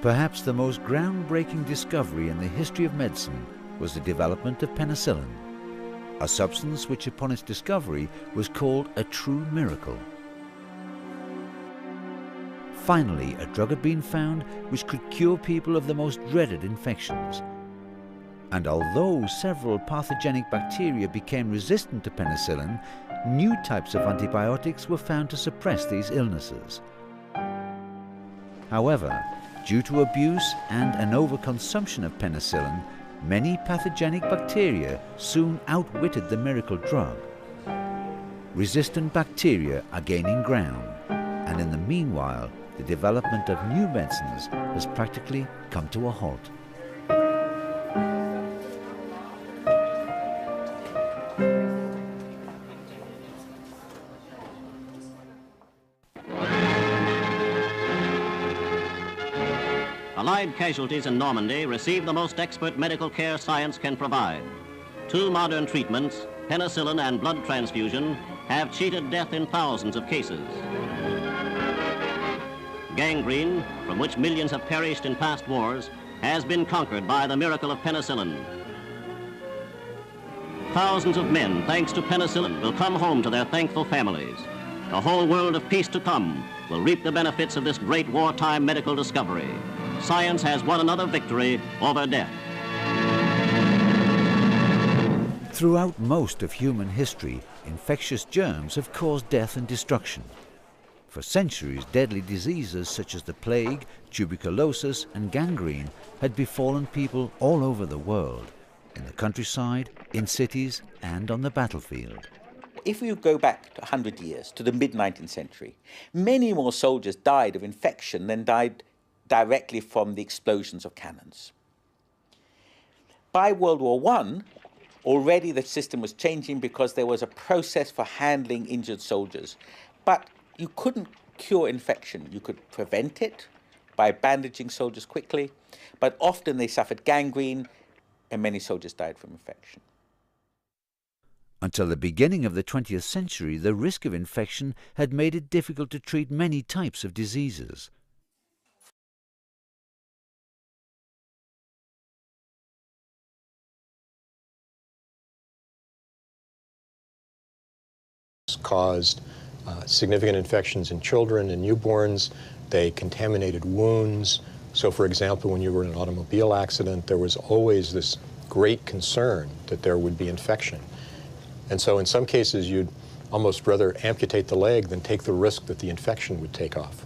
Perhaps the most groundbreaking discovery in the history of medicine was the development of penicillin, a substance which upon its discovery was called a true miracle. Finally, a drug had been found which could cure people of the most dreaded infections. And although several pathogenic bacteria became resistant to penicillin, new types of antibiotics were found to suppress these illnesses. However, due to abuse and an overconsumption of penicillin, many pathogenic bacteria soon outwitted the miracle drug. Resistant bacteria are gaining ground, and in the meanwhile, the development of new medicines has practically come to a halt. Allied casualties in Normandy received the most expert medical care science can provide. Two modern treatments, penicillin and blood transfusion, have cheated death in thousands of cases. Gangrene, from which millions have perished in past wars, has been conquered by the miracle of penicillin. Thousands of men, thanks to penicillin, will come home to their thankful families. The whole world of peace to come will reap the benefits of this great wartime medical discovery. Science has won another victory over death. Throughout most of human history, infectious germs have caused death and destruction. For centuries, deadly diseases such as the plague, tuberculosis and gangrene had befallen people all over the world, in the countryside, in cities and on the battlefield. If you go back 100 years to the mid-19th century, many more soldiers died of infection than died directly from the explosions of cannons. By World War I, already the system was changing because there was a process for handling injured soldiers. But you couldn't cure infection. You could prevent it by bandaging soldiers quickly, but often they suffered gangrene and many soldiers died from infection. Until the beginning of the 20th century, the risk of infection had made it difficult to treat many types of diseases. Caused significant infections in children and newborns. They contaminated wounds. So, for example, when you were in an automobile accident, there was always this great concern that there would be infection. And so in some cases, you'd almost rather amputate the leg than take the risk that the infection would take off.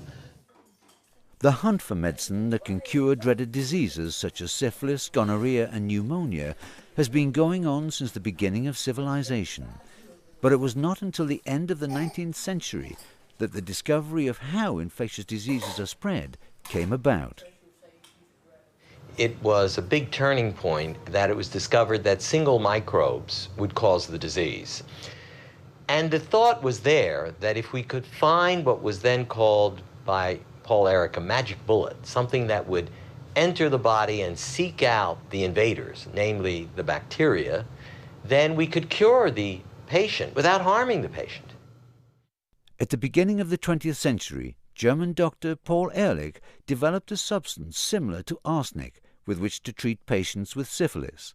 The hunt for medicine that can cure dreaded diseases such as syphilis, gonorrhea and pneumonia has been going on since the beginning of civilization. But it was not until the end of the 19th century that the discovery of how infectious diseases are spread came about. It was a big turning point that it was discovered that single microbes would cause the disease. And the thought was there that if we could find what was then called by Paul Ehrlich a magic bullet, something that would enter the body and seek out the invaders, namely the bacteria, then we could cure the patient without harming the patient. At the beginning of the 20th century, German doctor Paul Ehrlich developed a substance similar to arsenic with which to treat patients with syphilis.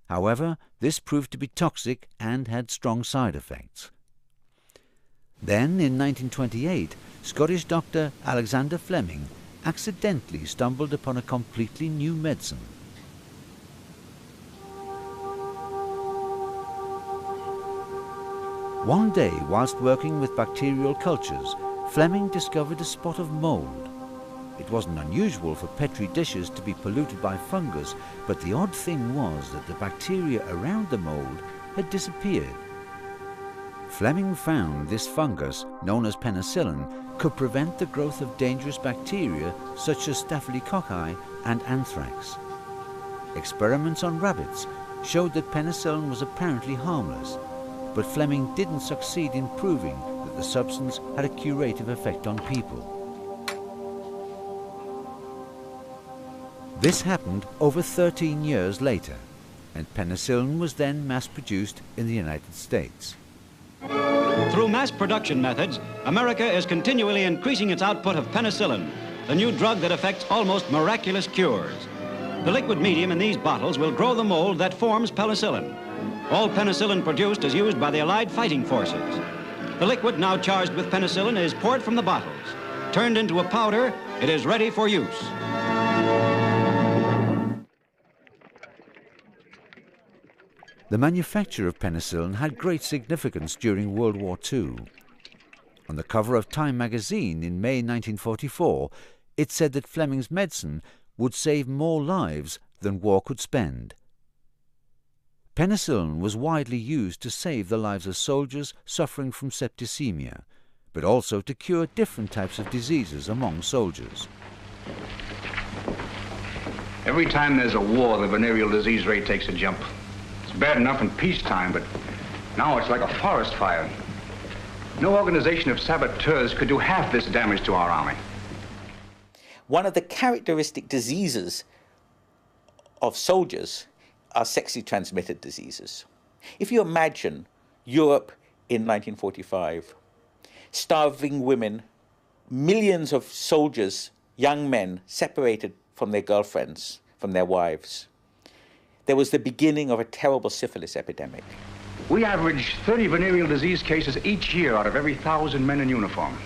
However, this proved to be toxic and had strong side effects. Then, in 1928, Scottish doctor Alexander Fleming accidentally stumbled upon a completely new medicine. One day, whilst working with bacterial cultures, Fleming discovered a spot of mold. It wasn't unusual for Petri dishes to be polluted by fungus, but the odd thing was that the bacteria around the mold had disappeared. Fleming found this fungus, known as penicillin, could prevent the growth of dangerous bacteria such as staphylococci and anthrax. Experiments on rabbits showed that penicillin was apparently harmless, but Fleming didn't succeed in proving that the substance had a curative effect on people. This happened over 13 years later, and penicillin was then mass-produced in the United States. Through mass production methods, America is continually increasing its output of penicillin, the new drug that effects almost miraculous cures. The liquid medium in these bottles will grow the mold that forms penicillin. All penicillin produced is used by the Allied fighting forces. The liquid, now charged with penicillin, is poured from the bottles. Turned into a powder, it is ready for use. The manufacture of penicillin had great significance during World War II. On the cover of Time magazine in May 1944, it said that Fleming's medicine would save more lives than war could spend. Penicillin was widely used to save the lives of soldiers suffering from septicemia, but also to cure different types of diseases among soldiers. Every time there's a war, the venereal disease rate takes a jump. It's bad enough in peacetime, but now it's like a forest fire. No organization of saboteurs could do half this damage to our army. One of the characteristic diseases of soldiers are sexually transmitted diseases. If you imagine Europe in 1945, starving women, millions of soldiers, young men, separated from their girlfriends, from their wives, there was the beginning of a terrible syphilis epidemic. We average 30 venereal disease cases each year out of every 1,000 men in uniform.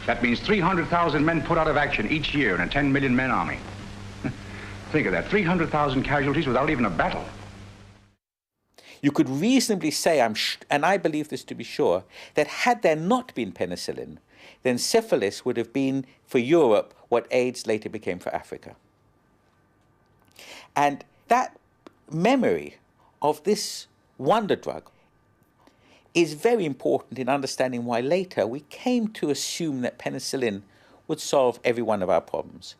That means 300,000 men put out of action each year in a 10 million men army. Think of that, 300,000 casualties without even a battle. You could reasonably say, and I believe this to be sure, that had there not been penicillin, then syphilis would have been for Europe what AIDS later became for Africa. And that memory of this wonder drug is very important in understanding why later we came to assume that penicillin would solve every one of our problems.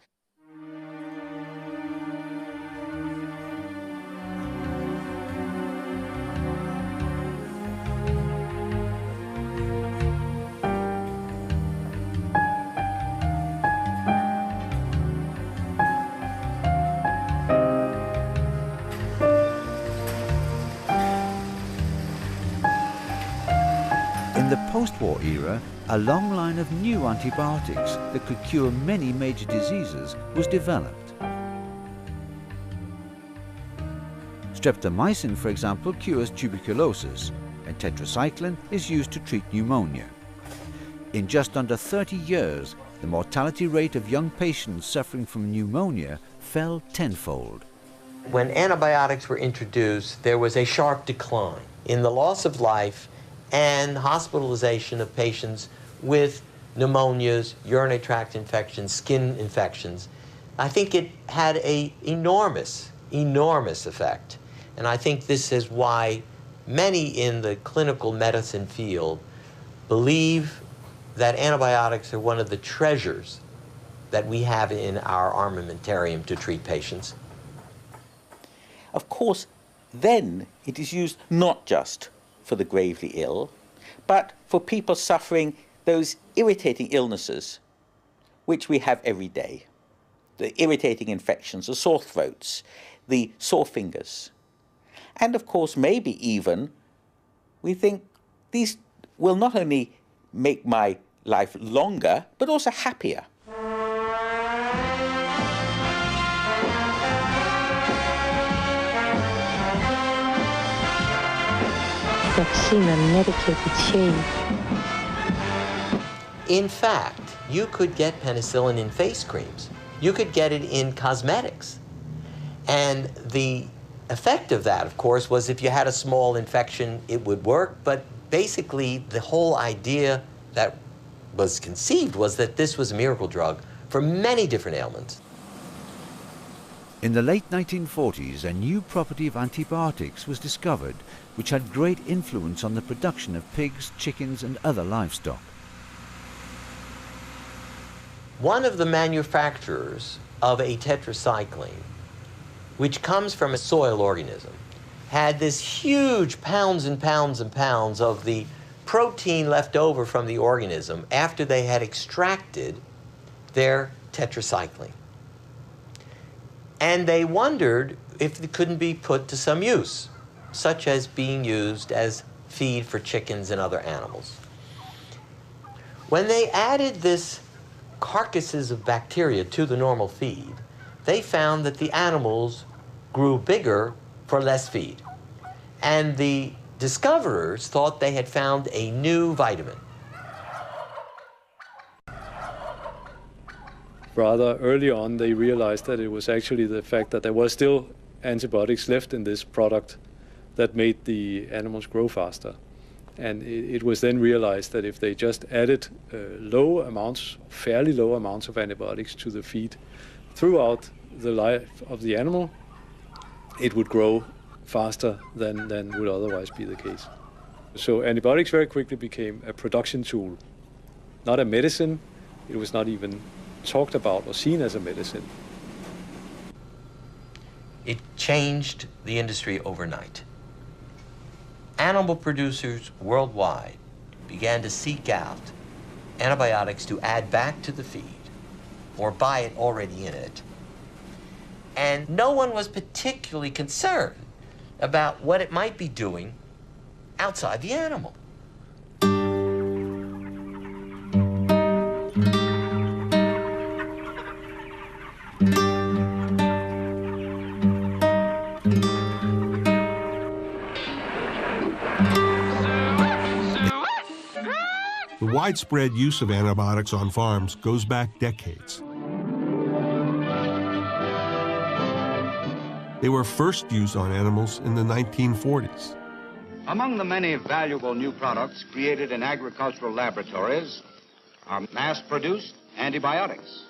In the post-war era, a long line of new antibiotics that could cure many major diseases was developed. Streptomycin, for example, cures tuberculosis, and tetracycline is used to treat pneumonia. In just under 30 years, the mortality rate of young patients suffering from pneumonia fell tenfold. When antibiotics were introduced, there was a sharp decline in the loss of life and hospitalization of patients with pneumonias, urinary tract infections, skin infections. I think it had an enormous effect. And I think this is why many in the clinical medicine field believe that antibiotics are one of the treasures that we have in our armamentarium to treat patients. Of course, then it is used not just for the gravely ill, but for people suffering those irritating illnesses which we have every day. The irritating infections, the sore throats, the sore fingers. And of course, maybe even, we think these will not only make my life longer, but also happier. Vaccine-medicated shave. In fact, you could get penicillin in face creams. You could get it in cosmetics. And the effect of that, of course, was if you had a small infection, it would work. But basically, the whole idea that was conceived was that this was a miracle drug for many different ailments. In the late 1940s, a new property of antibiotics was discovered which had great influence on the production of pigs, chickens and other livestock. One of the manufacturers of a tetracycline, which comes from a soil organism, had this huge pounds and pounds and pounds of the protein left over from the organism after they had extracted their tetracycline. And they wondered if it couldn't be put to some use, such as being used as feed for chickens and other animals. When they added this carcasses of bacteria to the normal feed, they found that the animals grew bigger for less feed. And the discoverers thought they had found a new vitamin. Rather early on, they realized that it was actually the fact that there was still antibiotics left in this product that made the animals grow faster. And it was then realized that if they just added low amounts, fairly low amounts of antibiotics to the feed throughout the life of the animal, it would grow faster than would otherwise be the case. So antibiotics very quickly became a production tool, not a medicine. It was not even talked about or seen as a medicine. It changed the industry overnight. Animal producers worldwide began to seek out antibiotics to add back to the feed or buy it already in it. And no one was particularly concerned about what it might be doing outside the animal. The widespread use of antibiotics on farms goes back decades. They were first used on animals in the 1940s. Among the many valuable new products created in agricultural laboratories are mass-produced antibiotics.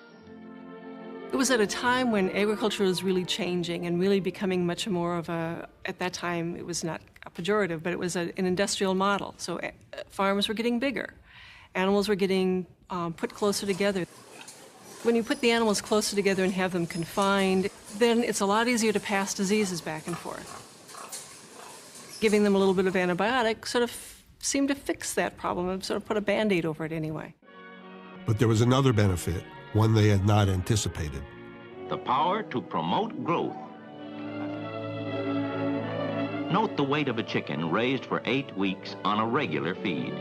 It was at a time when agriculture was really changing and really becoming much more of a, at that time, it was not a pejorative, but it was an industrial model. So farms were getting bigger. Animals were getting put closer together. When you put the animals closer together and have them confined, then it's a lot easier to pass diseases back and forth. Giving them a little bit of antibiotic sort of seemed to fix that problem and sort of put a Band-Aid over it anyway. But there was another benefit, one they had not anticipated. The power to promote growth. Note the weight of a chicken raised for 8 weeks on a regular feed.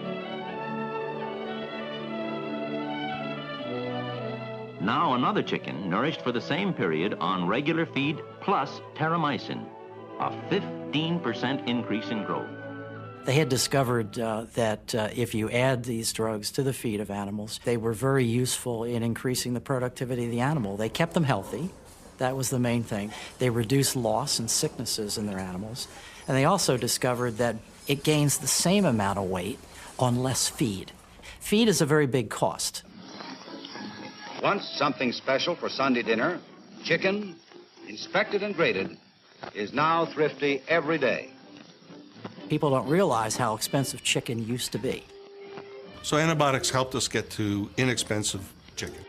Now another chicken nourished for the same period on regular feed plus terramycin, a 15% increase in growth. They had discovered that if you add these drugs to the feed of animals, they were very useful in increasing the productivity of the animal. They kept them healthy. That was the main thing. They reduced loss and sicknesses in their animals. And they also discovered that it gains the same amount of weight on less feed. Feed is a very big cost. Once something special for Sunday dinner, chicken, inspected and graded, is now thrifty every day. People don't realize how expensive chicken used to be. So antibiotics helped us get to inexpensive chicken.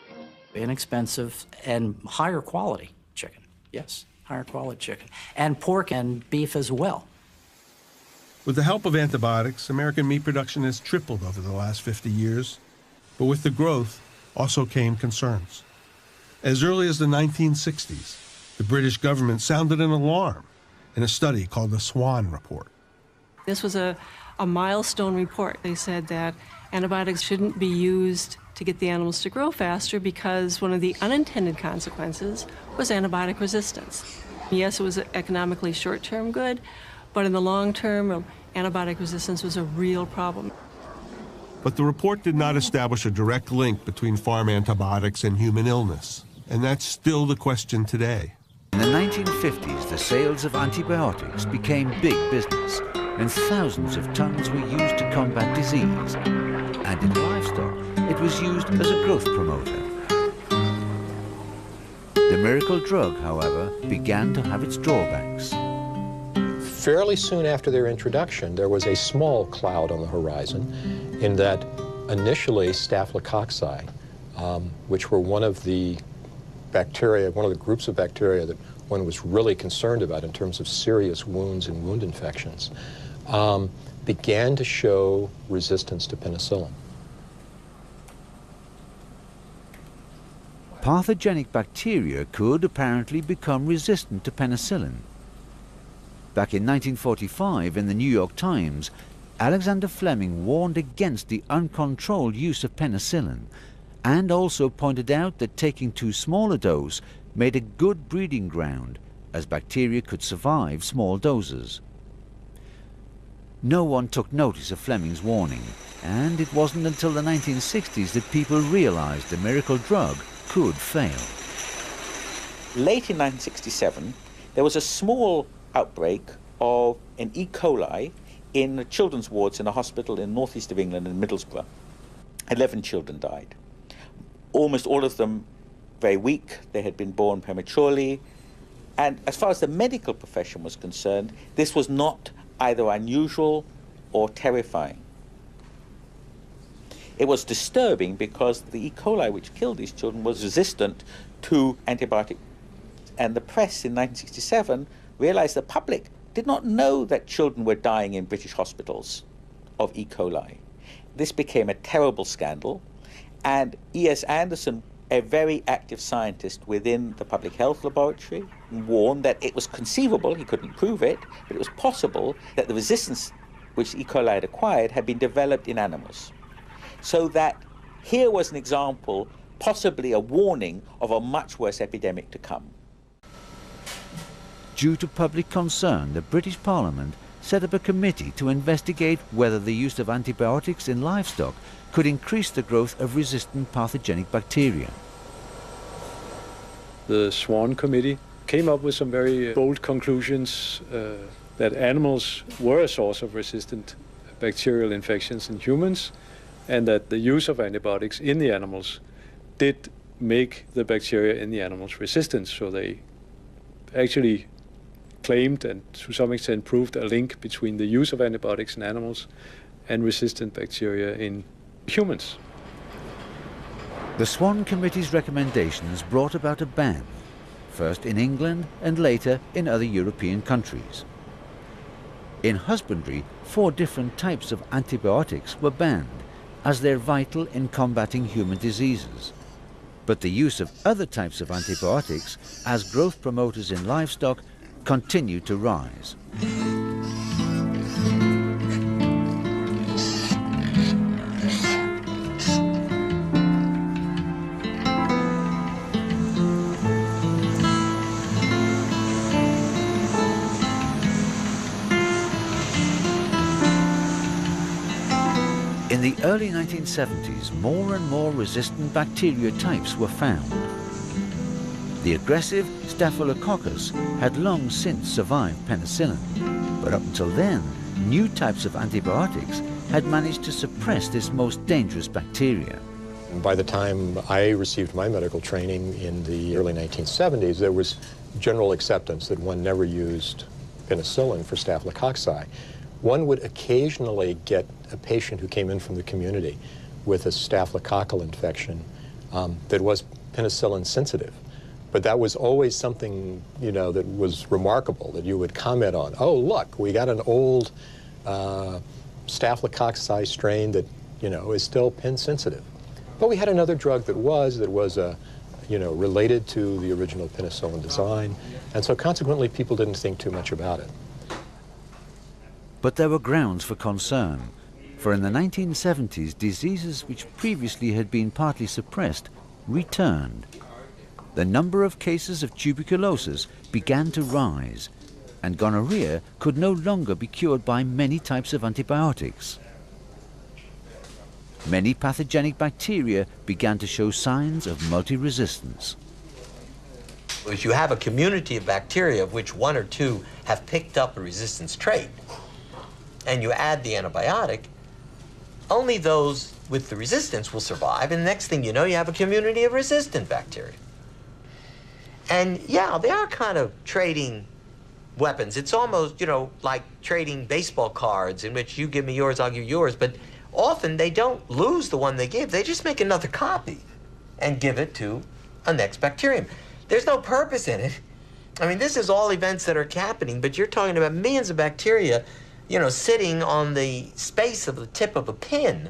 Inexpensive and higher quality chicken, yes, higher quality chicken. And pork and beef as well. With the help of antibiotics, American meat production has tripled over the last 50 years. But with the growth also came concerns. As early as the 1960s, the British government sounded an alarm in a study called the Swan Report. This was a milestone report. They said that antibiotics shouldn't be used to get the animals to grow faster because one of the unintended consequences was antibiotic resistance. Yes, it was economically short-term good, but in the long term, antibiotic resistance was a real problem. But the report did not establish a direct link between farm antibiotics and human illness. And that's still the question today. In the 1950s, the sales of antibiotics became big business, and thousands of tons were used to combat disease. And in livestock, it was used as a growth promoter. The miracle drug, however, began to have its drawbacks. Fairly soon after their introduction, there was a small cloud on the horizon in that initially staphylococci, which were one of the bacteria, one of the groups of bacteria that one was really concerned about in terms of serious wounds and wound infections, began to show resistance to penicillin. Pathogenic bacteria could apparently become resistant to penicillin. Back in 1945, in the New York Times, Alexander Fleming warned against the uncontrolled use of penicillin and also pointed out that taking too small a dose made a good breeding ground, as bacteria could survive small doses. No one took notice of Fleming's warning, and it wasn't until the 1960s that people realized the miracle drug could fail. Late in 1967, there was a small outbreak of an E. coli in the children's wards in a hospital in northeast of England in Middlesbrough. 11 children died. Almost all of them very weak. They had been born prematurely. And as far as the medical profession was concerned, this was not either unusual or terrifying. It was disturbing because the E. coli which killed these children was resistant to antibiotics. And the press in 1967 realized the public did not know that children were dying in British hospitals of E. coli. This became a terrible scandal, and E.S. Anderson, a very active scientist within the public health laboratory, warned that it was conceivable, he couldn't prove it, but it was possible that the resistance which E. coli had acquired had been developed in animals. So that here was an example, possibly a warning of a much worse epidemic to come. Due to public concern, the British Parliament set up a committee to investigate whether the use of antibiotics in livestock could increase the growth of resistant pathogenic bacteria. The Swan Committee came up with some very bold conclusions that animals were a source of resistant bacterial infections in humans, and that the use of antibiotics in the animals did make the bacteria in the animals resistant. So they actually claimed and to some extent proved a link between the use of antibiotics in animals and resistant bacteria in humans. The Swan Committee's recommendations brought about a ban, first in England and later in other European countries. In husbandry, 4 different types of antibiotics were banned, as they're vital in combating human diseases. But the use of other types of antibiotics as growth promoters in livestock continued to rise. In the early 1970s, more and more resistant bacteria types were found. The aggressive Staphylococcus had long since survived penicillin, but up until then, new types of antibiotics had managed to suppress this most dangerous bacteria. By the time I received my medical training in the early 1970s, there was general acceptance that one never used penicillin for staphylococci. One would occasionally get a patient who came in from the community with a staphylococcal infection that was penicillin sensitive. But that was always something, you know, that was remarkable, that you would comment on. Oh, look, we got an old staphylococci strain that, you know, is still pen sensitive. But we had another drug that was you know, related to the original penicillin design. And so consequently, people didn't think too much about it. But there were grounds for concern, for in the 1970s, diseases which previously had been partly suppressed returned. The number of cases of tuberculosis began to rise, and gonorrhea could no longer be cured by many types of antibiotics. Many pathogenic bacteria began to show signs of multi-resistance. If you have a community of bacteria of which 1 or 2 have picked up a resistance trait, and you add the antibiotic, only those with the resistance will survive, and the next thing you know, you have a community of resistant bacteria. And yeah, they are kind of trading weapons. It's almost, you know, like trading baseball cards in which you give me yours, I'll give you yours, but often they don't lose the one they give, they just make another copy and give it to a next bacterium. There's no purpose in it. I mean, this is all events that are happening, but you're talking about millions of bacteria, you know, sitting on the space of the tip of a pin.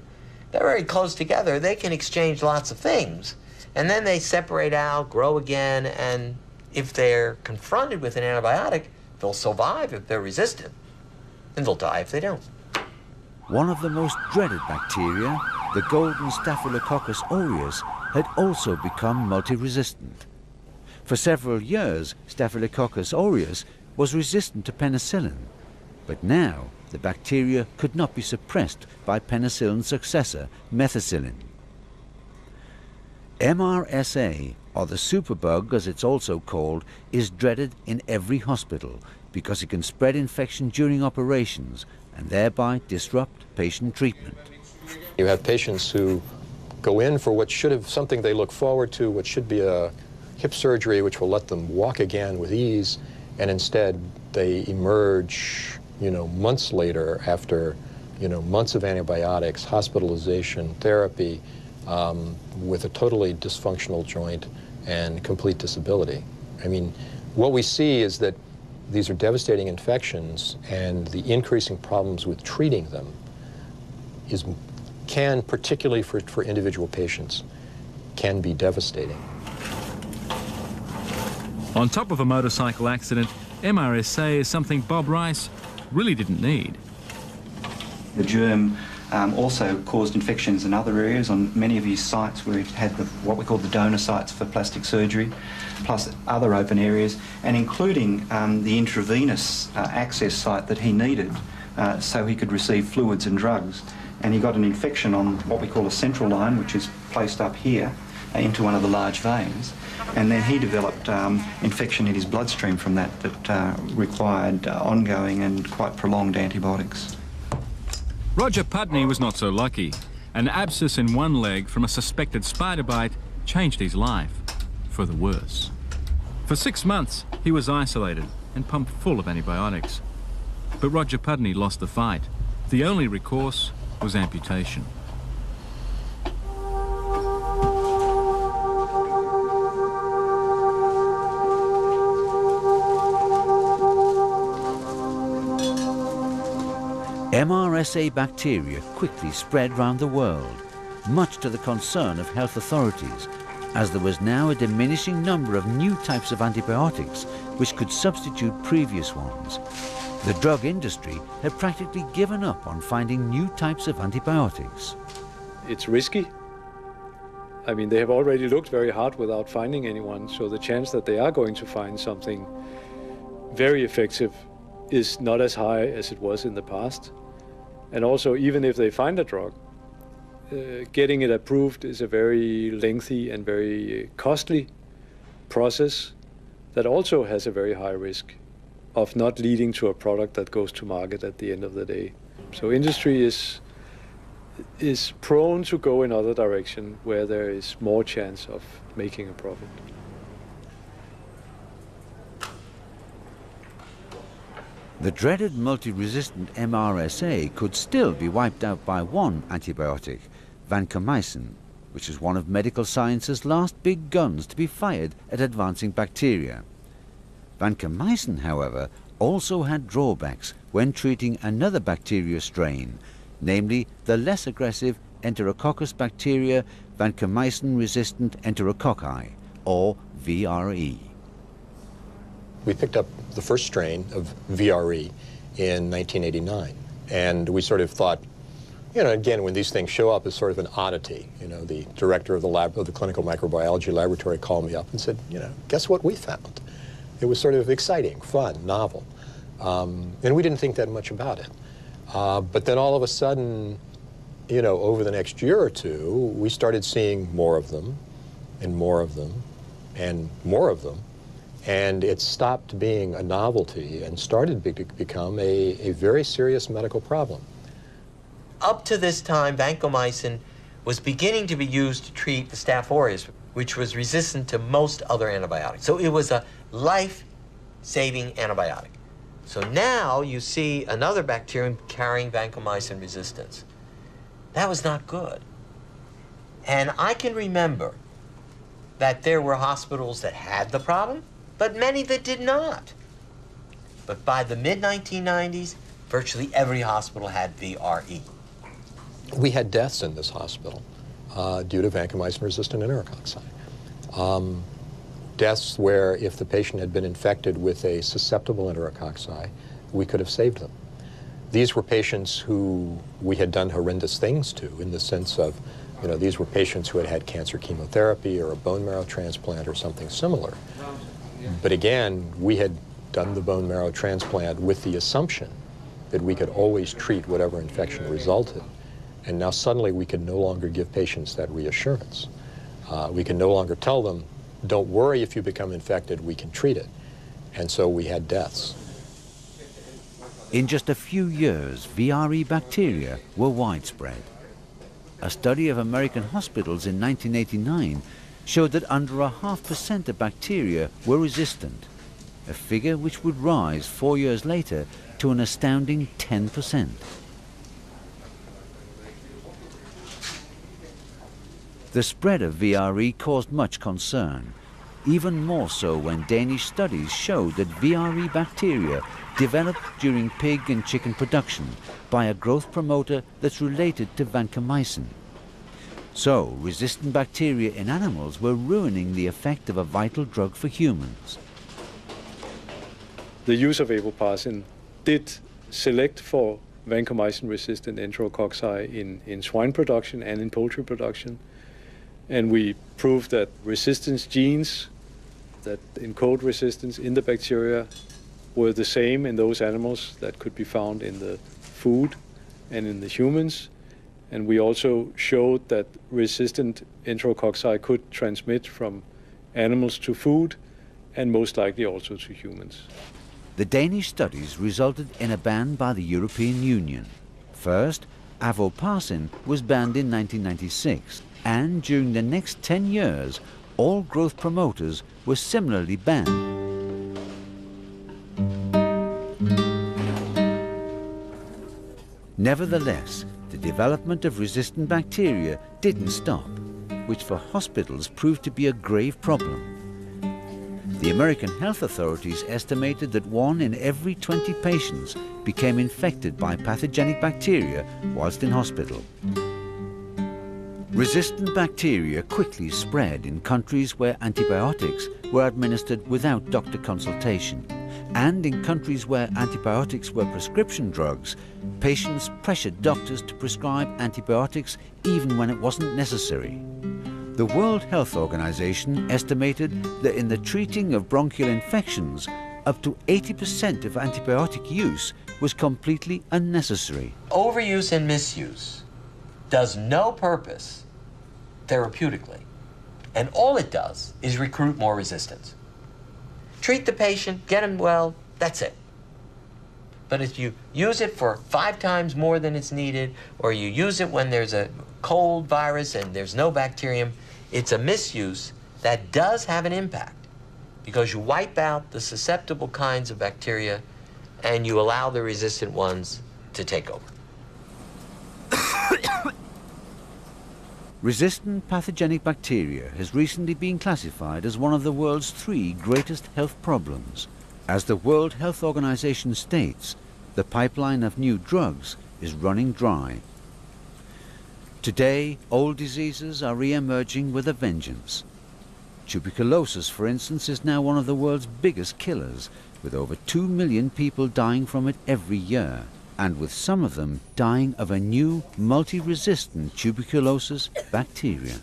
They're very close together. They can exchange lots of things. And then they separate out, grow again, and if they're confronted with an antibiotic, they'll survive if they're resistant, and they'll die if they don't. One of the most dreaded bacteria, the golden Staphylococcus aureus, had also become multi-resistant. For several years, Staphylococcus aureus was resistant to penicillin, but now the bacteria could not be suppressed by penicillin's successor, methicillin. MRSA, or the superbug as it's also called, is dreaded in every hospital because it can spread infection during operations and thereby disrupt patient treatment. You have patients who go in for what should have something they look forward to, what should be a hip surgery which will let them walk again with ease, and instead they emerge, months later after, months of antibiotics, hospitalization, therapy, with a totally dysfunctional joint and complete disability. I mean, what we see is that these are devastating infections, and the increasing problems with treating them can, particularly for individual patients, can be devastating. On top of a motorcycle accident, MRSA is something Bob Rice really didn't need. The germ also caused infections in other areas. On many of his sites where he had what we call the donor sites for plastic surgery, plus other open areas, and including the intravenous access site that he needed so he could receive fluids and drugs. And he got an infection on what we call a central line, which is placed up here into one of the large veins. And then he developed infection in his bloodstream from that required ongoing and quite prolonged antibiotics. Roger Pudney was not so lucky. An abscess in one leg from a suspected spider bite changed his life, for the worse. For 6 months, he was isolated and pumped full of antibiotics. But Roger Pudney lost the fight. The only recourse was amputation. MRSA bacteria quickly spread round the world, much to the concern of health authorities, as there was now a diminishing number of new types of antibiotics which could substitute previous ones. The drug industry had practically given up on finding new types of antibiotics. It's risky. I mean, they have already looked very hard without finding anyone, so the chance that they are going to find something very effective is not as high as it was in the past. And also, even if they find a drug, getting it approved is a very lengthy and very costly process that also has a very high risk of not leading to a product that goes to market at the end of the day. So industry is prone to go in other direction where there is more chance of making a profit. The dreaded multi-resistant MRSA could still be wiped out by one antibiotic, vancomycin, which is one of medical science's last big guns to be fired at advancing bacteria. Vancomycin, however, also had drawbacks when treating another bacteria strain, namely the less aggressive Enterococcus bacteria vancomycin-resistant enterococci, or VRE. We picked up the first strain of VRE in 1989, and we sort of thought, again, when these things show up as sort of an oddity, the director of the clinical microbiology laboratory called me up and said, guess what we found? It was sort of exciting, fun, novel, and we didn't think that much about it. But then all of a sudden, over the next year or two, we started seeing more of them, and more of them, and more of them. And it stopped being a novelty and started to become a very serious medical problem. Up to this time, vancomycin was beginning to be used to treat the Staph aureus, which was resistant to most other antibiotics. So it was a life-saving antibiotic. So now you see another bacterium carrying vancomycin resistance. That was not good. And I can remember that there were hospitals that had the problem, but many that did not. But by the mid-1990s, virtually every hospital had VRE. We had deaths in this hospital due to vancomycin-resistant enterococci. Deaths where if the patient had been infected with a susceptible enterococci, we could have saved them. These were patients who we had done horrendous things to in the sense of You know, these were patients who had had cancer chemotherapy or a bone marrow transplant or something similar. But again, we had done the bone marrow transplant with the assumption that we could always treat whatever infection resulted. And now suddenly we could no longer give patients that reassurance. We can no longer tell them, don't worry if you become infected, we can treat it. And so we had deaths. In just a few years, VRE bacteria were widespread. A study of American hospitals in 1989 showed that under 0.5% of bacteria were resistant, a figure which would rise 4 years later to an astounding 10%. The spread of VRE caused much concern, even more so when Danish studies showed that VRE bacteria developed during pig and chicken production by a growth promoter that's related to vancomycin. So, resistant bacteria in animals were ruining the effect of a vital drug for humans. The use of avopacin did select for vancomycin-resistant enterococci in swine production and in poultry production. And we proved that resistance genes that encode resistance in the bacteria were the same in those animals that could be found in the food and in the humans. And we also showed that resistant enterococci could transmit from animals to food and most likely also to humans. The Danish studies resulted in a ban by the European Union. First, avopacin was banned in 1996, and during the next 10 years, all growth promoters were similarly banned. Nevertheless, the development of resistant bacteria didn't stop, which for hospitals proved to be a grave problem. The American health authorities estimated that 1 in every 20 patients became infected by pathogenic bacteria whilst in hospital. Resistant bacteria quickly spread in countries where antibiotics were administered without doctor consultation. And in countries where antibiotics were prescription drugs, patients pressured doctors to prescribe antibiotics even when it wasn't necessary. The World Health Organization estimated that in the treating of bronchial infections, up to 80% of antibiotic use was completely unnecessary. Overuse and misuse does no purpose therapeutically, and all it does is recruit more resistance. Treat the patient, get him well, that's it. But if you use it for 5 times more than it's needed, or you use it when there's a cold virus and there's no bacterium, it's a misuse that does have an impact because you wipe out the susceptible kinds of bacteria and you allow the resistant ones to take over. Resistant pathogenic bacteria has recently been classified as one of the world's 3 greatest health problems. As the World Health Organization states, the pipeline of new drugs is running dry. Today, old diseases are re-emerging with a vengeance. Tuberculosis, for instance, is now one of the world's biggest killers, with over 2 million people dying from it every year, and with some of them dying of a new multi-resistant tuberculosis bacteria.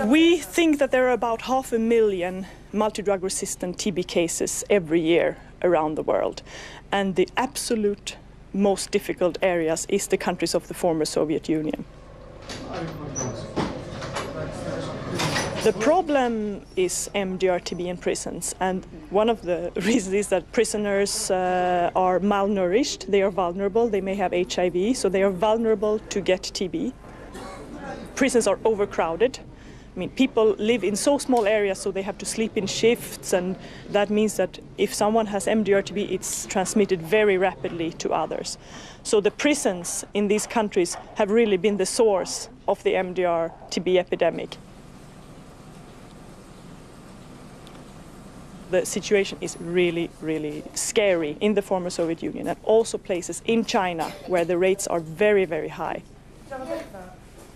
We think that there are about 500,000 multi-drug resistant TB cases every year around the world, and the absolute most difficult areas is the countries of the former Soviet Union. The problem is MDR-TB in prisons, and one of the reasons is that prisoners are malnourished, they are vulnerable, they may have HIV, so they are vulnerable to get TB. Prisons are overcrowded. I mean, people live in so small areas, so they have to sleep in shifts, and that means that if someone has MDR-TB, it's transmitted very rapidly to others. So the prisons in these countries have really been the source of the MDR-TB epidemic. The situation is really, really scary in the former Soviet Union, and also places in China where the rates are very, very high.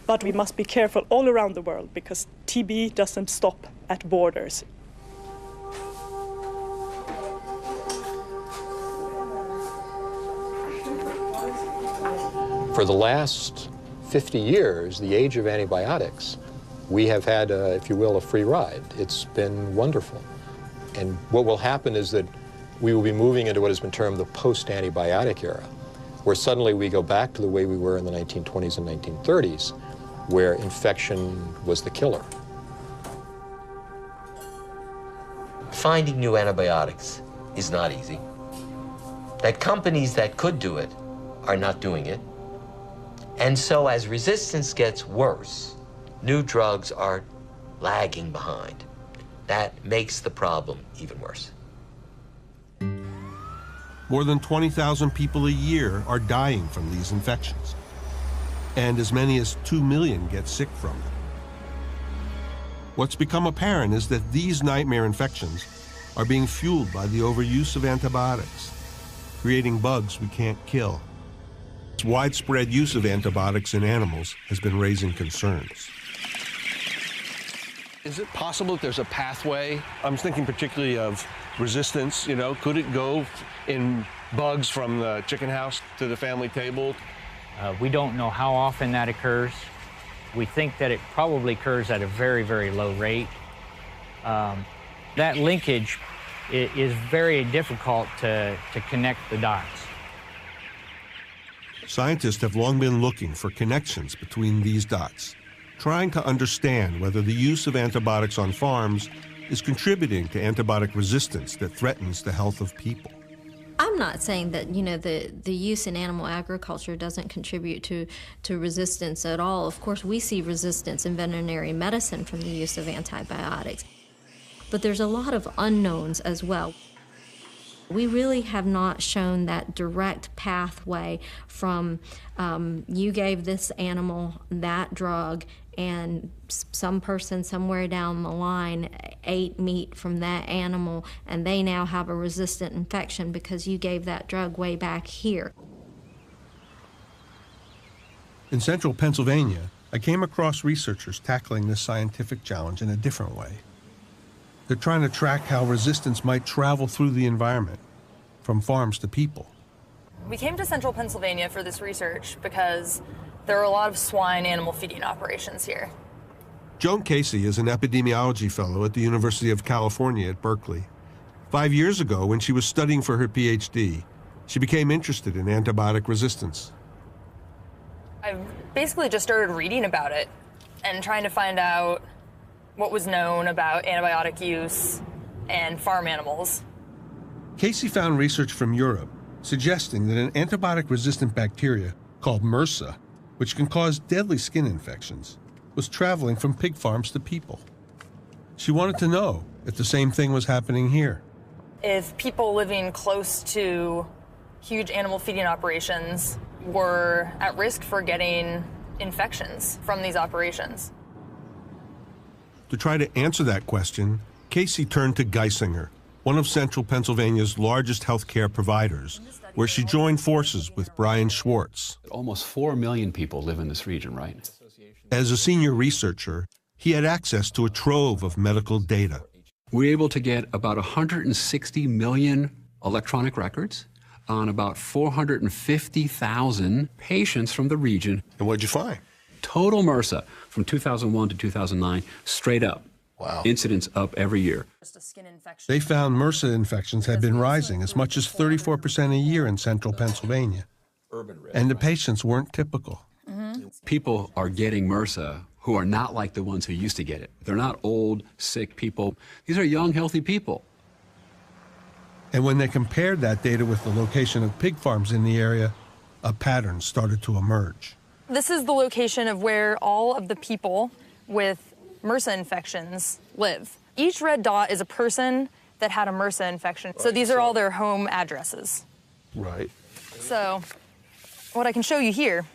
But we must be careful all around the world because TB doesn't stop at borders. For the last 50 years, the age of antibiotics, we have had, if you will, a free ride. It's been wonderful. And what will happen is that we will be moving into what has been termed the post-antibiotic era, where suddenly we go back to the way we were in the 1920s and 1930s, where infection was the killer. Finding new antibiotics is not easy. That companies that could do it are not doing it. And so as resistance gets worse, new drugs are lagging behind. That makes the problem even worse. More than 20,000 people a year are dying from these infections, and as many as 2 million get sick from them. What's become apparent is that these nightmare infections are being fueled by the overuse of antibiotics, creating bugs we can't kill. Widespread use of antibiotics in animals has been raising concerns. Is it possible that there's a pathway? I'm thinking particularly of resistance, you know, could it go in bugs from the chicken house to the family table? We don't know how often that occurs. We think that it probably occurs at a very, very low rate. That linkage is very difficult to connect the dots. Scientists have long been looking for connections between these dots, trying to understand whether the use of antibiotics on farms is contributing to antibiotic resistance that threatens the health of people. I'm not saying that, you know, the use in animal agriculture doesn't contribute to resistance at all. Of course, we see resistance in veterinary medicine from the use of antibiotics. But there's a lot of unknowns as well. We really have not shown that direct pathway from you gave this animal that drug and some person somewhere down the line ate meat from that animal and they now have a resistant infection because you gave that drug way back here. In central Pennsylvania, I came across researchers tackling this scientific challenge in a different way. They're trying to track how resistance might travel through the environment, from farms to people. We came to central Pennsylvania for this research because there are a lot of swine animal feeding operations here. Joan Casey is an epidemiology fellow at the University of California at Berkeley. 5 years ago, when she was studying for her PhD, she became interested in antibiotic resistance. I've basically just started reading about it and trying to find out what was known about antibiotic use and farm animals. Casey found research from Europe suggesting that an antibiotic-resistant bacteria called MRSA, which can cause deadly skin infections, was traveling from pig farms to people. She wanted to know if the same thing was happening here. If people living close to huge animal feeding operations were at risk for getting infections from these operations. To try to answer that question, Casey turned to Geisinger, one of central Pennsylvania's largest healthcare providers, where she joined forces with Brian Schwartz. Almost 4 million people live in this region, right? As a senior researcher, he had access to a trove of medical data. We were able to get about 160 million electronic records on about 450,000 patients from the region. And what'd you find? Total MRSA from 2001 to 2009, straight up. Wow. Incidence up every year. They found MRSA infections had been rising as much as 34% a year in central Pennsylvania. And the patients weren't typical. People are getting MRSA who are not like the ones who used to get it. They're not old, sick people. These are young, healthy people. And when they compared that data with the location of pig farms in the area, a pattern started to emerge. This is the location of where all of the people with MRSA infections live. Each red dot is a person that had a MRSA infection. So these are all their home addresses. Right. So what I can show you here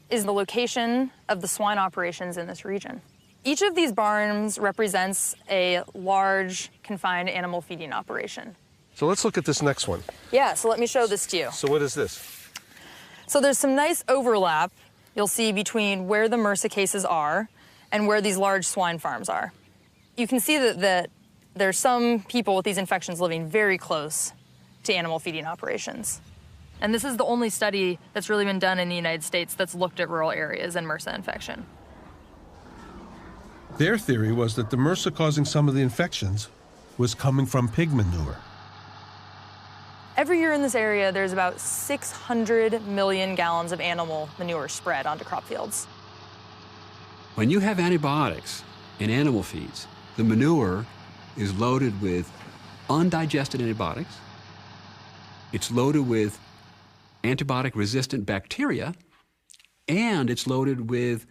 is the location of the swine operations in this region. Each of these barns represents a large confined animal feeding operation. So let's look at this next one. Yeah, so let me show this to you. So what is this? So there's some nice overlap you'll see between where the MRSA cases are and where these large swine farms are. You can see that there's some people with these infections living very close to animal feeding operations. And this is the only study that's really been done in the United States that's looked at rural areas and MRSA infection. Their theory was that the MRSA causing some of the infections was coming from pig manure. Every year in this area, there's about 600 million gallons of animal manure spread onto crop fields. When you have antibiotics in animal feeds, the manure is loaded with undigested antibiotics. It's loaded with antibiotic-resistant bacteria, and it's loaded with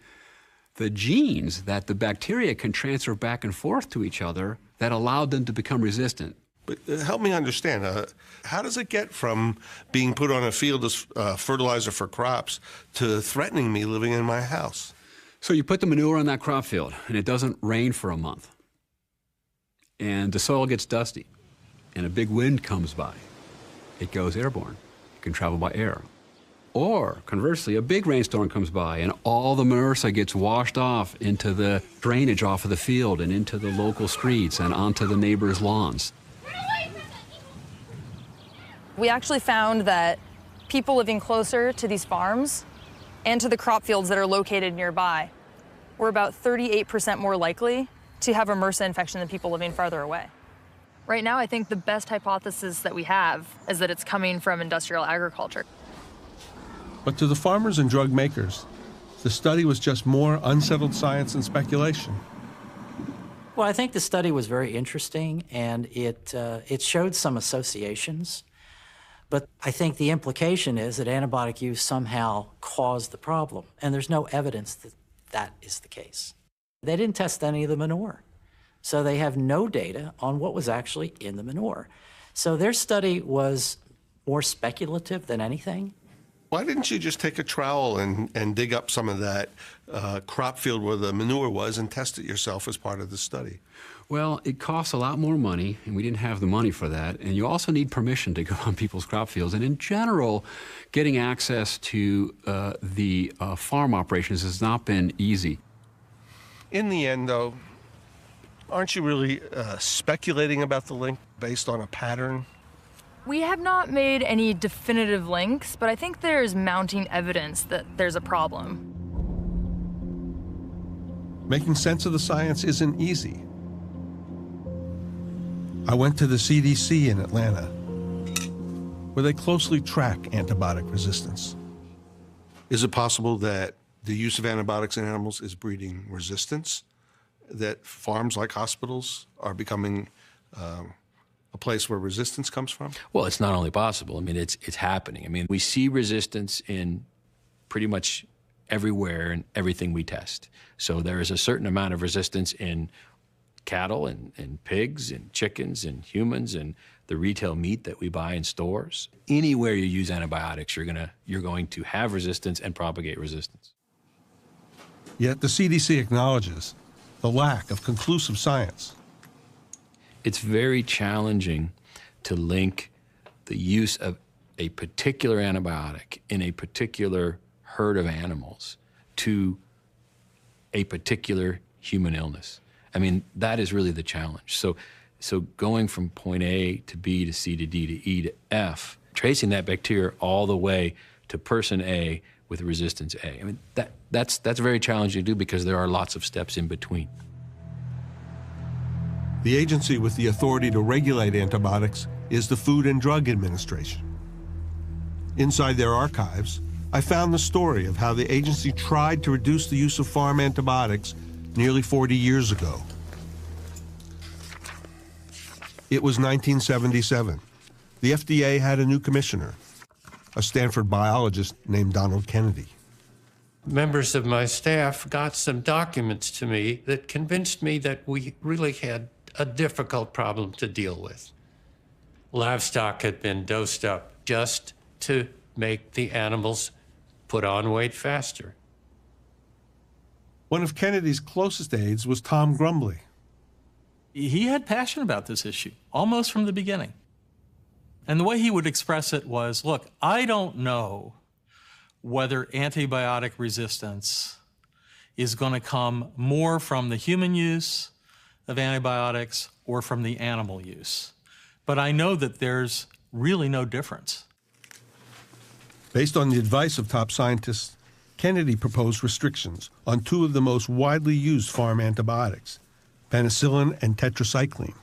the genes that the bacteria can transfer back and forth to each other that allowed them to become resistant. But help me understand, how does it get from being put on a field as fertilizer for crops to threatening me living in my house? So you put the manure on that crop field, and it doesn't rain for a month. And the soil gets dusty, and a big wind comes by. It goes airborne. It can travel by air. Or, conversely, a big rainstorm comes by, and all the MRSA gets washed off into the drainage off of the field and into the local streets and onto the neighbors' lawns. We actually found that people living closer to these farms and to the crop fields that are located nearby were about 38% more likely to have a MRSA infection than people living farther away. Right now, I think the best hypothesis that we have is that it's coming from industrial agriculture. But to the farmers and drug makers, the study was just more unsettled science and speculation. Well, I think the study was very interesting, and it showed some associations. But I think the implication is that antibiotic use somehow caused the problem, and there's no evidence that that is the case. They didn't test any of the manure, so they have no data on what was actually in the manure. So their study was more speculative than anything. Why didn't you just take a trowel and dig up some of that crop field where the manure was and test it yourself as part of the study? Well, it costs a lot more money, and we didn't have the money for that. And you also need permission to go on people's crop fields. And in general, getting access to the farm operations has not been easy. In the end, though, aren't you really speculating about the link based on a pattern? We have not made any definitive links, but I think there's mounting evidence that there's a problem. Making sense of the science isn't easy. I went to the CDC in Atlanta, where they closely track antibiotic resistance. Is it possible that the use of antibiotics in animals is breeding resistance? That farms like hospitals are becoming a place where resistance comes from? Well, it's not only possible. I mean, it's happening. I mean, we see resistance in pretty much everywhere and everything we test. So there is a certain amount of resistance in cattle and pigs and chickens and humans and the retail meat that we buy in stores. Anywhere you use antibiotics, you're going to have resistance and propagate resistance. Yet the CDC acknowledges the lack of conclusive science. It's very challenging to link the use of a particular antibiotic in a particular herd of animals to a particular human illness. I mean, that is really the challenge. So going from point A to B to C to D to E to F, tracing that bacteria all the way to person A with resistance A. I mean, that's very challenging to do because there are lots of steps in between. The agency with the authority to regulate antibiotics is the Food and Drug Administration. Inside their archives, I found the story of how the agency tried to reduce the use of farm antibiotics nearly 40 years ago. It was 1977. The FDA had a new commissioner, a Stanford biologist named Donald Kennedy. Members of my staff got some documents to me that convinced me that we really had a difficult problem to deal with. Livestock had been dosed up just to make the animals put on weight faster. One of Kennedy's closest aides was Tom Grumbly. He had passion about this issue, almost from the beginning. And the way he would express it was, look, I don't know whether antibiotic resistance is going to come more from the human use of antibiotics or from the animal use. But I know that there's really no difference. Based on the advice of top scientists, Kennedy proposed restrictions on two of the most widely used farm antibiotics, penicillin and tetracycline.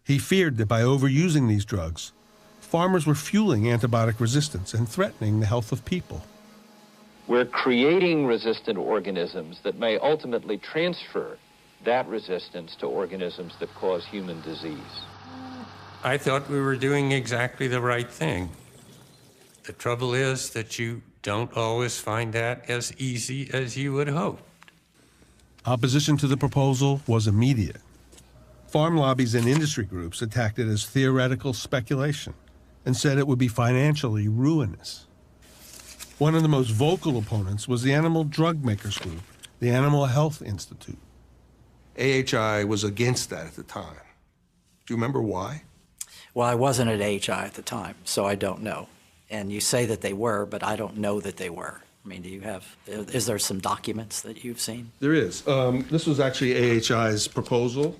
He feared that by overusing these drugs, farmers were fueling antibiotic resistance and threatening the health of people. We're creating resistant organisms that may ultimately transfer that resistance to organisms that cause human disease. I thought we were doing exactly the right thing. The trouble is that you don't always find that as easy as you would hope. Opposition to the proposal was immediate. Farm lobbies and industry groups attacked it as theoretical speculation and said it would be financially ruinous. One of the most vocal opponents was the animal drug makers group, the Animal Health Institute. AHI was against that at the time. Do you remember why? Well, I wasn't at AHI at the time, so I don't know. And you say that they were, but I don't know that they were. I mean, is there some documents that you've seen? There is. This was actually AHI's proposal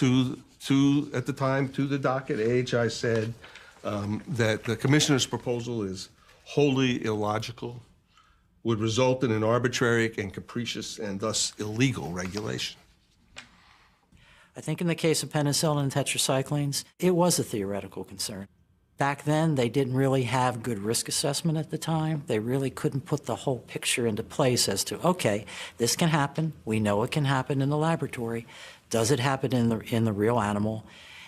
at the time, to the docket. AHI said that the commissioner's proposal is wholly illogical, would result in an arbitrary and capricious and thus illegal regulation. I think in the case of penicillin and tetracyclines, it was a theoretical concern. Back then, they didn't really have good risk assessment at the time. They really couldn't put the whole picture into place as to, okay, this can happen. We know it can happen in the laboratory. Does it happen in the real animal?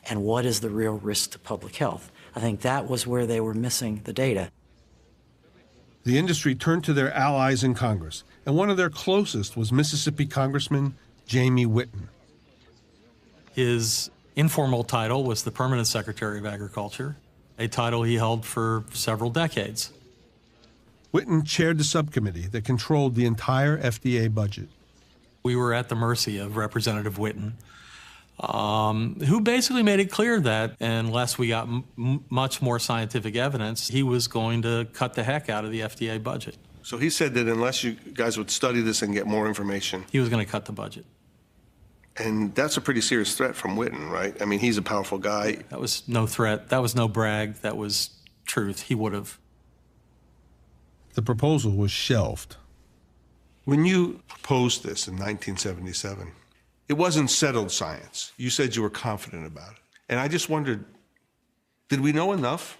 And what is the real risk to public health? I think that was where they were missing the data. The industry turned to their allies in Congress, and one of their closest was Mississippi Congressman Jamie Whitten. His informal title was the Permanent Secretary of Agriculture, a title he held for several decades. Whitten chaired the subcommittee that controlled the entire FDA budget. We were at the mercy of Representative Whitten, who basically made it clear that unless we got much more scientific evidence, he was going to cut the heck out of the FDA budget. So he said that unless you guys would study this and get more information, he was going to cut the budget. And that's a pretty serious threat from Whitten, right? I mean, he's a powerful guy. That was no threat. That was no brag. That was truth. He would have. The proposal was shelved. When you proposed this in 1977, it wasn't settled science. You said you were confident about it. And I just wondered, did we know enough?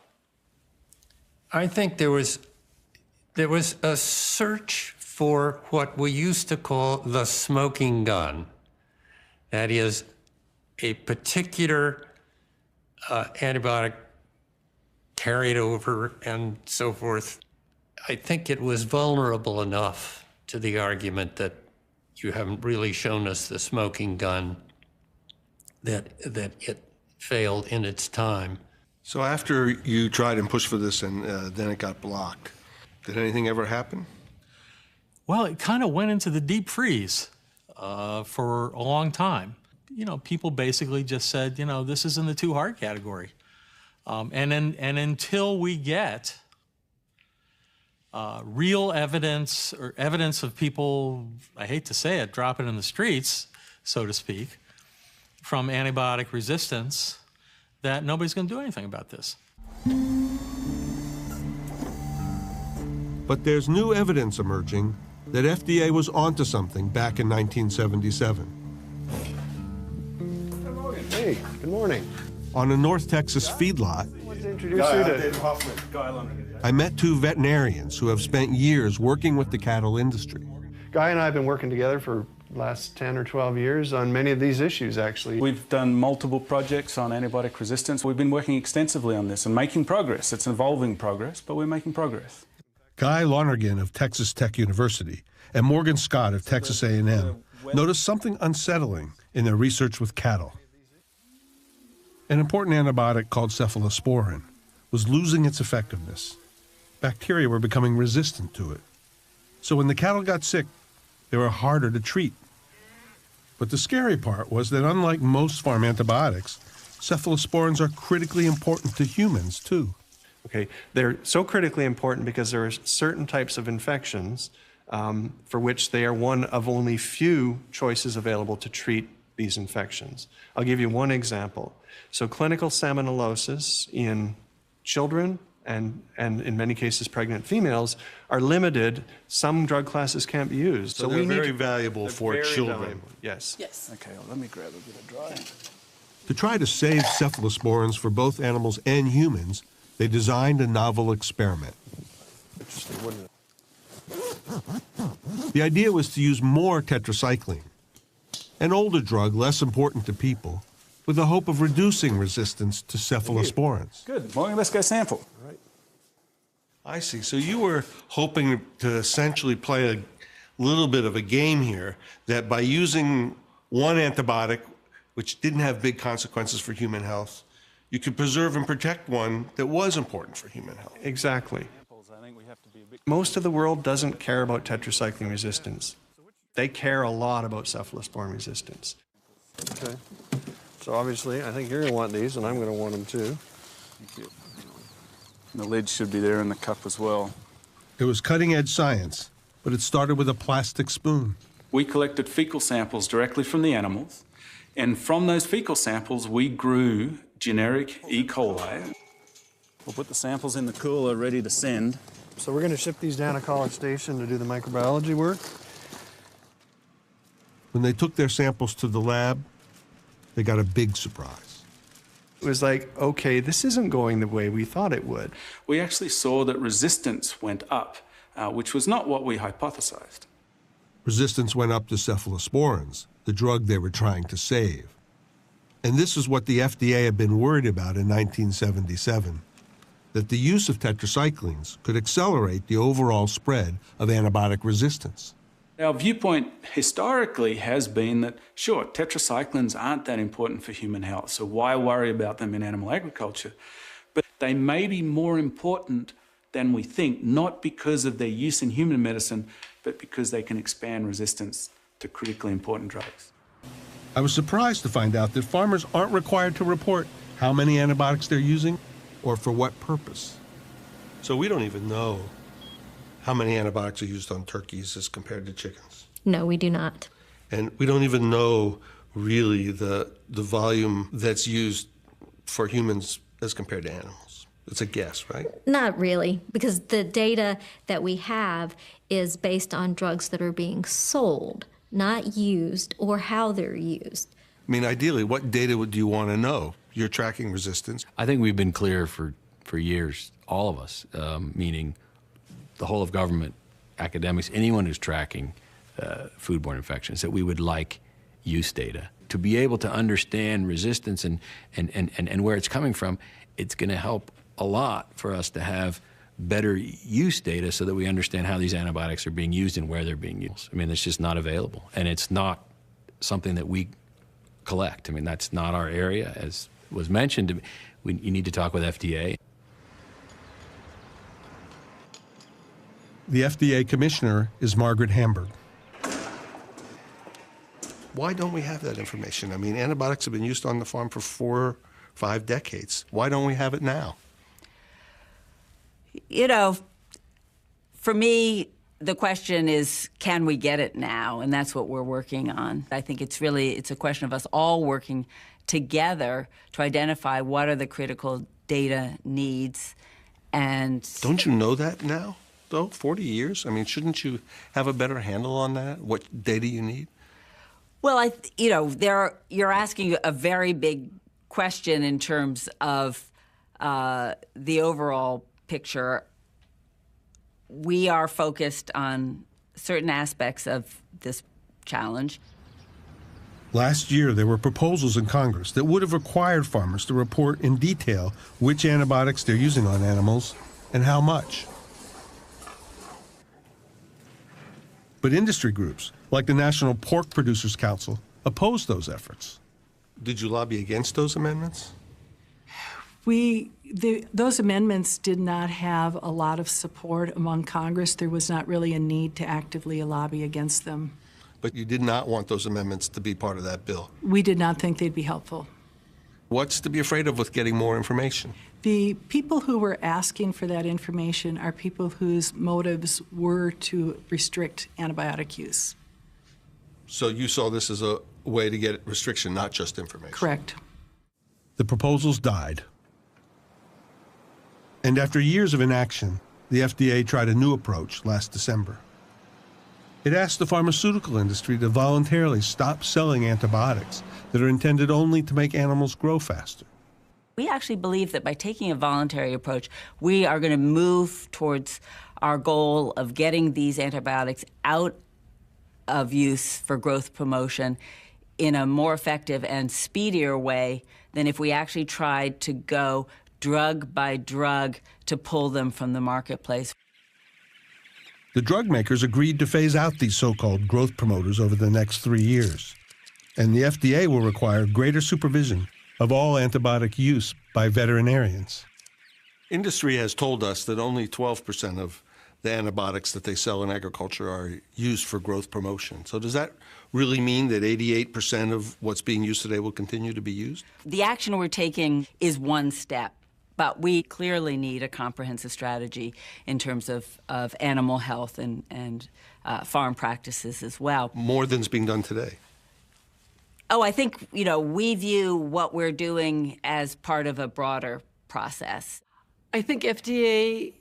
I think there was a search for what we used to call the smoking gun. That is, a particular antibiotic carried over and so forth. I think it was vulnerable enough to the argument that you haven't really shown us the smoking gun, that it failed in its time. So after you tried and pushed for this and then it got blocked, did anything ever happen? Well, it kind of went into the deep freeze for a long time. You know, people basically just said, you know, this is in the too hard category. And until we get real evidence or evidence of people, I hate to say it, dropping in the streets, so to speak, from antibiotic resistance, that nobody's going to do anything about this. But there's new evidence emerging that FDA was onto something back in 1977. Hey, good morning. On a North Texas feedlot, I met two veterinarians who have spent years working with the cattle industry. Guy and I have been working together for the last 10 or 12 years on many of these issues, actually. We've done multiple projects on antibiotic resistance. We've been working extensively on this and making progress. It's evolving progress, but we're making progress. Guy Lonergan of Texas Tech University and Morgan Scott of Texas A&M noticed something unsettling in their research with cattle. An important antibiotic called cephalosporin was losing its effectiveness. Bacteria were becoming resistant to it. So when the cattle got sick, they were harder to treat. But the scary part was that unlike most farm antibiotics, cephalosporins are critically important to humans too. Okay, they're so critically important because there are certain types of infections for which they are one of only few choices available to treat these infections. I'll give you one example. So clinical salmonellosis in children and in many cases pregnant females, are limited. Some drug classes can't be used. So they're very valuable for children. Yes. Yes. Okay, well, let me grab a bit of dry. To try to save cephalosporins for both animals and humans, they designed a novel experiment. Interesting, wouldn't it? The idea was to use more tetracycline, an older drug less important to people, with the hope of reducing resistance to cephalosporins. Good. Well, let's go sample. All right. I see. So you were hoping to essentially play a little bit of a game here, that by using one antibiotic, which didn't have big consequences for human health, you could preserve and protect one that was important for human health. Exactly. Most of the world doesn't care about tetracycline resistance. They care a lot about cephalosporin resistance. Okay. So obviously, I think you're going to want these, and I'm going to want them too. Thank you. And the lid should be there in the cup as well. It was cutting-edge science, but it started with a plastic spoon. We collected fecal samples directly from the animals, and from those fecal samples, we grew generic E. coli. We'll put the samples in the cooler ready to send. So we're going to ship these down to College Station to do the microbiology work. When they took their samples to the lab, they got a big surprise. It was like, okay, this isn't going the way we thought it would. We actually saw that resistance went up, which was not what we hypothesized. Resistance went up to cephalosporins, the drug they were trying to save. And this is what the FDA had been worried about in 1977, that the use of tetracyclines could accelerate the overall spread of antibiotic resistance. Our viewpoint historically has been that, sure, tetracyclines aren't that important for human health, so why worry about them in animal agriculture? But they may be more important than we think, not because of their use in human medicine, but because they can expand resistance to critically important drugs. I was surprised to find out that farmers aren't required to report how many antibiotics they're using or for what purpose. So we don't even know how many antibiotics are used on turkeys as compared to chickens. No, we do not. And we don't even know really the volume that's used for humans as compared to animals. It's a guess, right? Not really, because the data that we have is based on drugs that are being sold, not used, or how they're used. I mean, ideally, what data would you want to know? You're tracking resistance. I think we've been clear for years, all of us, meaning the whole of government, academics, anyone who's tracking foodborne infections, that we would like use data. To be able to understand resistance and where it's coming from, it's going to help a lot for us to have better use data so that we understand how these antibiotics are being used and where they're being used. I mean, it's just not available, and it's not something that we collect. I mean, that's not our area, as was mentioned. You need to talk with FDA. The FDA commissioner is Margaret Hamburg. Why don't we have that information? I mean, antibiotics have been used on the farm for 4 or 5 decades. Why don't we have it now? You know, for me, the question is, can we get it now? And that's what we're working on. I think it's a question of us all working together to identify what are the critical data needs. And don't you know that now, though? 40 years? I mean, shouldn't you have a better handle on that, what data you need? Well, you're asking a very big question in terms of the overall picture. We are focused on certain aspects of this challenge. Last year, there were proposals in Congress that would have required farmers to report in detail which antibiotics they're using on animals and how much. But industry groups, like the National Pork Producers Council, opposed those efforts. Did you lobby against those amendments? Those amendments did not have a lot of support among Congress. There was not really a need to actively lobby against them. But you did not want those amendments to be part of that bill? We did not think they'd be helpful. What's to be afraid of with getting more information? The people who were asking for that information are people whose motives were to restrict antibiotic use. So you saw this as a way to get restriction, not just information? Correct. The proposals died. And after years of inaction, the FDA tried a new approach last December. It asked the pharmaceutical industry to voluntarily stop selling antibiotics that are intended only to make animals grow faster. We actually believe that by taking a voluntary approach, we are going to move towards our goal of getting these antibiotics out of use for growth promotion in a more effective and speedier way than if we actually tried to go drug by drug to pull them from the marketplace. The drug makers agreed to phase out these so-called growth promoters over the next 3 years, and the FDA will require greater supervision of all antibiotic use by veterinarians. Industry has told us that only 12% of the antibiotics that they sell in agriculture are used for growth promotion. So does that really mean that 88% of what's being used today will continue to be used? The action we're taking is one step, but we clearly need a comprehensive strategy in terms of animal health and farm practices as well. More than's being done today. Oh, I think, we view what we're doing as part of a broader process. I think FDA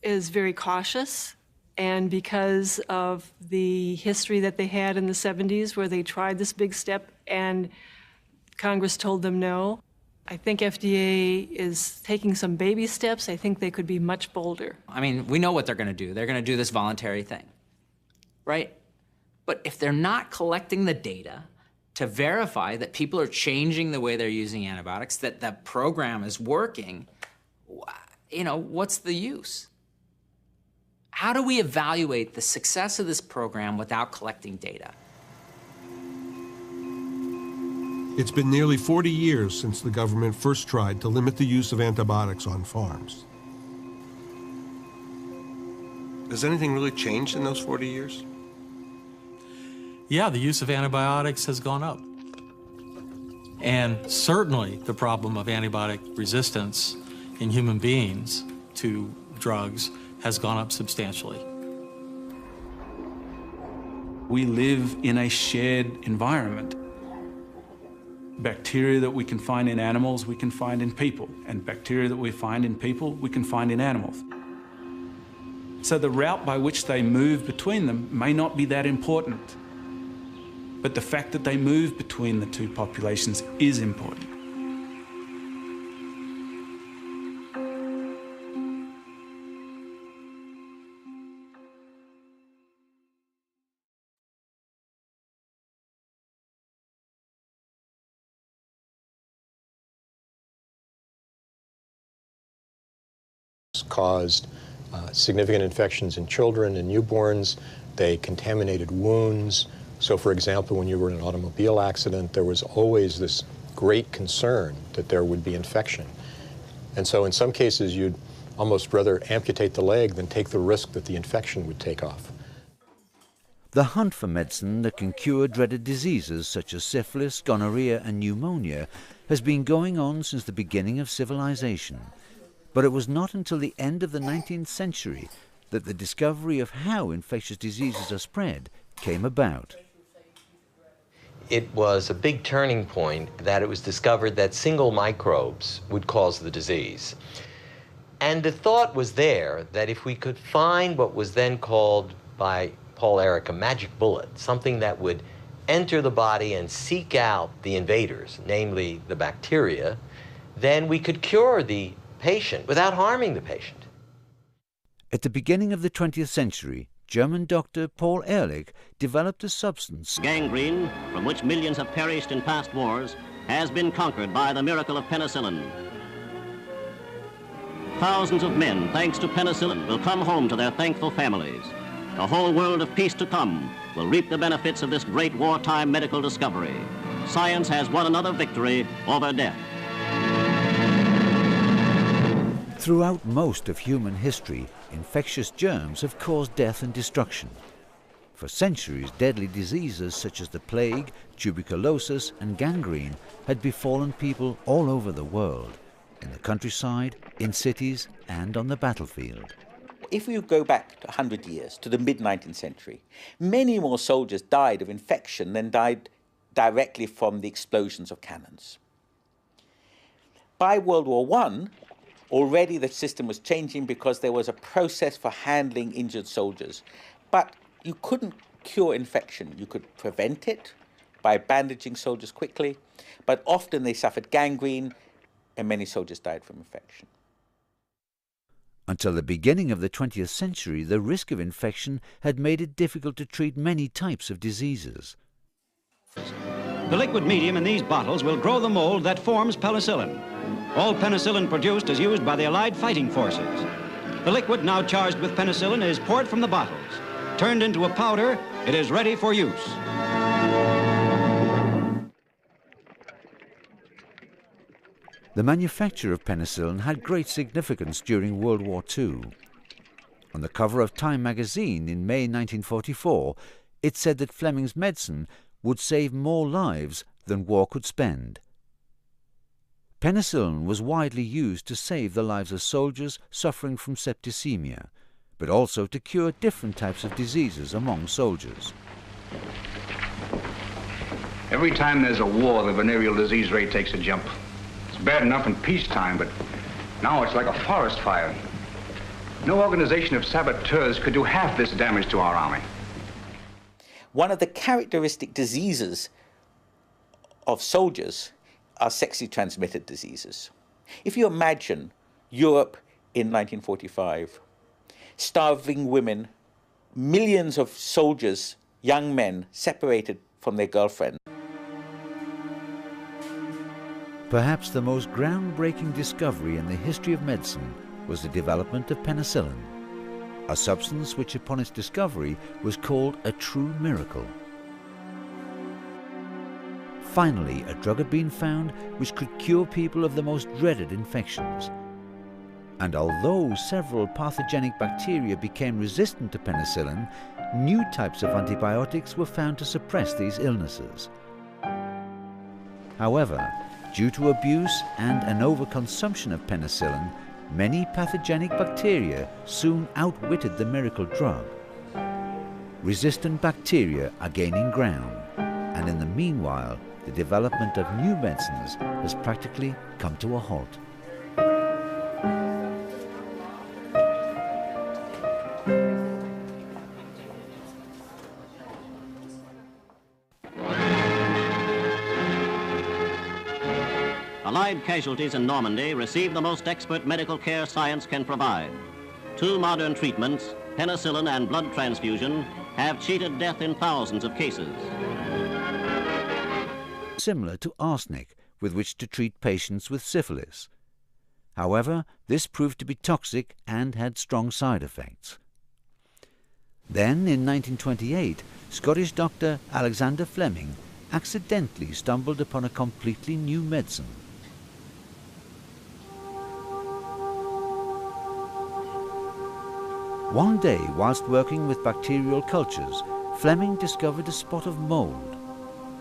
is very cautious, and because of the history that they had in the 70s where they tried this big step and Congress told them no, I think FDA is taking some baby steps. I think they could be much bolder. I mean, we know what they're going to do. They're going to do this voluntary thing, right? But if they're not collecting the data to verify that people are changing the way they're using antibiotics, that the program is working, what's the use? How do we evaluate the success of this program without collecting data? It's been nearly 40 years since the government first tried to limit the use of antibiotics on farms. Has anything really changed in those 40 years? Yeah, the use of antibiotics has gone up. And certainly the problem of antibiotic resistance in human beings to drugs has gone up substantially. We live in a shared environment. Bacteria that we can find in animals, we can find in people. And bacteria that we find in people, we can find in animals. So the route by which they move between them may not be that important. But the fact that they move between the two populations is important. Caused significant infections in children and newborns. They contaminated wounds. So, for example, when you were in an automobile accident, there was always this great concern that there would be infection. And so in some cases, you'd almost rather amputate the leg than take the risk that the infection would take off. The hunt for medicine that can cure dreaded diseases such as syphilis, gonorrhea and pneumonia has been going on since the beginning of civilization. But it was not until the end of the 19th century that the discovery of how infectious diseases are spread came about. It was a big turning point that it was discovered that single microbes would cause the disease. And the thought was there that if we could find what was then called by Paul Ehrlich a magic bullet, something that would enter the body and seek out the invaders, namely the bacteria, then we could cure the patient without harming the patient. At the beginning of the 20th century, German doctor Paul Ehrlich developed a substance. Gangrene, from which millions have perished in past wars, has been conquered by the miracle of penicillin. Thousands of men, thanks to penicillin, will come home to their thankful families. The whole world of peace to come will reap the benefits of this great wartime medical discovery. Science has won another victory over death. Throughout most of human history, infectious germs have caused death and destruction. For centuries, deadly diseases such as the plague, tuberculosis and gangrene had befallen people all over the world, in the countryside, in cities and on the battlefield. If we go back 100 years to the mid-19th century, many more soldiers died of infection than died directly from the explosions of cannons. By World War I, Already the system was changing because there was a process for handling injured soldiers. But you couldn't cure infection. You could prevent it by bandaging soldiers quickly, but often they suffered gangrene and many soldiers died from infection. Until the beginning of the 20th century, the risk of infection had made it difficult to treat many types of diseases. The liquid medium in these bottles will grow the mold that forms penicillin. All penicillin produced is used by the Allied fighting forces. The liquid, now charged with penicillin, is poured from the bottles. Turned into a powder, it is ready for use. The manufacture of penicillin had great significance during World War II. On the cover of Time magazine in May 1944, it said that Fleming's medicine would save more lives than war could spend. Penicillin was widely used to save the lives of soldiers suffering from septicemia, but also to cure different types of diseases among soldiers. Every time there's a war, the venereal disease rate takes a jump. It's bad enough in peacetime, but now it's like a forest fire. No organization of saboteurs could do half this damage to our army. One of the characteristic diseases of soldiers are sexually transmitted diseases. If you imagine Europe in 1945, starving women, millions of soldiers, young men, separated from their girlfriend. Perhaps the most groundbreaking discovery in the history of medicine was the development of penicillin, a substance which upon its discovery was called a true miracle. Finally, a drug had been found which could cure people of the most dreaded infections. And although several pathogenic bacteria became resistant to penicillin, new types of antibiotics were found to suppress these illnesses. However, due to abuse and an overconsumption of penicillin, many pathogenic bacteria soon outwitted the miracle drug. Resistant bacteria are gaining ground, and in the meanwhile, the development of new medicines has practically come to a halt. Allied casualties in Normandy received the most expert medical care science can provide. Two modern treatments, penicillin and blood transfusion, have cheated death in thousands of cases. Similar to arsenic, with which to treat patients with syphilis. However, this proved to be toxic and had strong side effects. Then, in 1928, Scottish doctor Alexander Fleming accidentally stumbled upon a completely new medicine. One day, whilst working with bacterial cultures, Fleming discovered a spot of mold.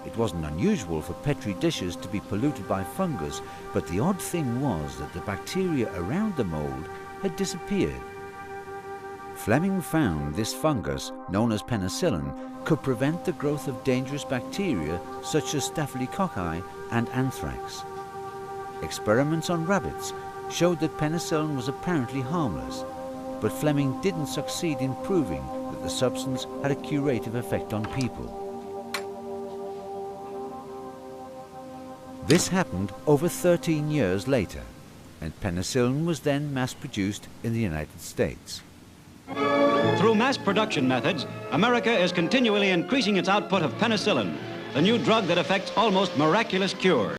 It wasn't unusual for Petri dishes to be polluted by fungus, but the odd thing was that the bacteria around the mold had disappeared. Fleming found this fungus, known as penicillin, could prevent the growth of dangerous bacteria such as staphylococci and anthrax. Experiments on rabbits showed that penicillin was apparently harmless, but Fleming didn't succeed in proving that the substance had a curative effect on people. This happened over 13 years later, and penicillin was then mass-produced in the United States. Through mass production methods, America is continually increasing its output of penicillin, the new drug that effects almost miraculous cures.